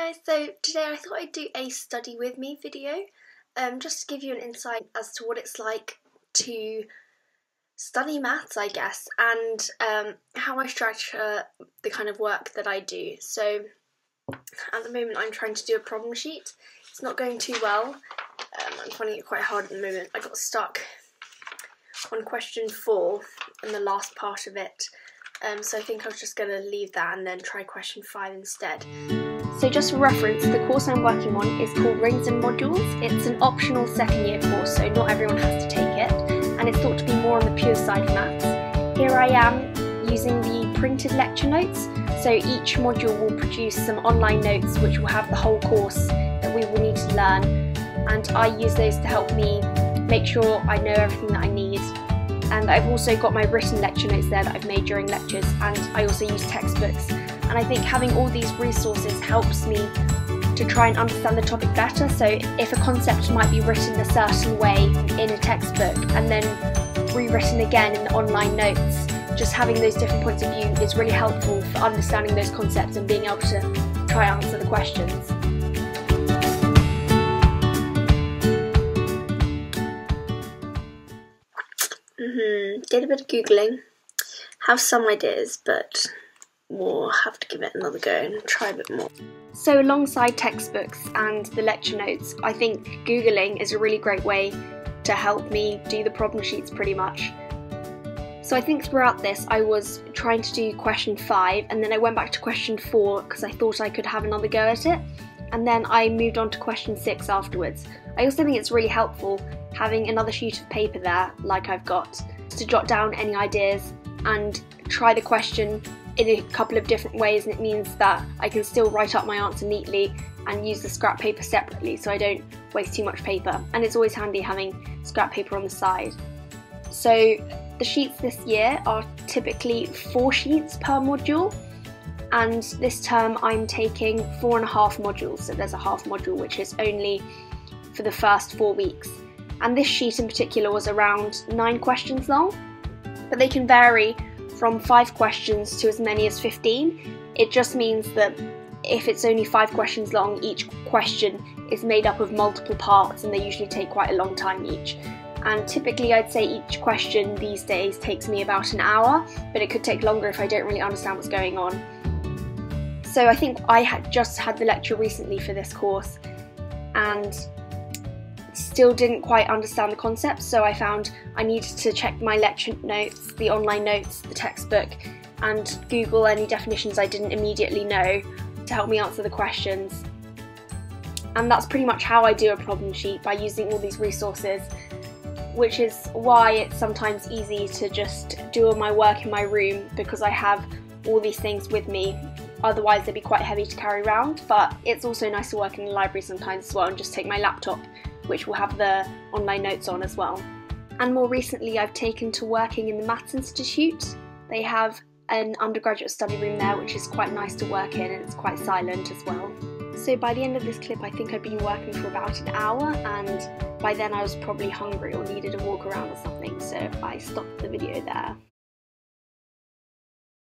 Hi guys, so today I thought I'd do a study with me video, just to give you an insight as to what it's like to study maths, I guess, and how I structure the kind of work that I do. So at the moment I'm trying to do a problem sheet. It's not going too well. I'm finding it quite hard at the moment. I got stuck on question 4 in the last part of it, so I think I was just going to leave that and then try question 5 instead. So just for reference, the course I'm working on is called Rings and Modules. It's an optional second year course, so not everyone has to take it, and it's thought to be more on the pure side of maths. Here I am using the printed lecture notes, so each module will produce some online notes which will have the whole course that we will need to learn, and I use those to help me make sure I know everything that I need. And I've also got my written lecture notes there that I've made during lectures, and I also use textbooks. And I think having all these resources helps me to try and understand the topic better. So if a concept might be written a certain way in a textbook and then rewritten again in the online notes, just having those different points of view is really helpful for understanding those concepts and being able to try and answer the questions. Did a bit of Googling, have some ideas, but we'll have to give it another go and try a bit more. So alongside textbooks and the lecture notes, I think Googling is a really great way to help me do the problem sheets pretty much. So I think throughout this I was trying to do question 5, and then I went back to question 4 because I thought I could have another go at it, and then I moved on to question 6 afterwards. I also think it's really helpful having another sheet of paper there, like I've got, to jot down any ideas and try the question in a couple of different ways, and it means that I can still write up my answer neatly and use the scrap paper separately so I don't waste too much paper, and it's always handy having scrap paper on the side. So the sheets this year are typically 4 sheets per module, and this term I'm taking 4.5 modules, so there's a half module which is only for the first 4 weeks. And this sheet in particular was around 9 questions long, but they can vary from 5 questions to as many as 15. It just means that if it's only 5 questions long, each question is made up of multiple parts, and they usually take quite a long time each. And typically I'd say each question these days takes me about an hour, but it could take longer if I don't really understand what's going on. So I think I had just had the lecture recently for this course and still didn't quite understand the concept, so I found I needed to check my lecture notes, the online notes, the textbook, and Google any definitions I didn't immediately know to help me answer the questions. And that's pretty much how I do a problem sheet, by using all these resources, which is why it's sometimes easy to just do all my work in my room, because I have all these things with me. Otherwise they'd be quite heavy to carry around, but it's also nice to work in the library sometimes as well and just take my laptop, which will have the online notes on as well. And more recently I've taken to working in the Maths Institute. They have an undergraduate study room there which is quite nice to work in, and it's quite silent as well. So by the end of this clip I think I'd been working for about an hour, and by then I was probably hungry or needed a walk around or something, so I stopped the video there.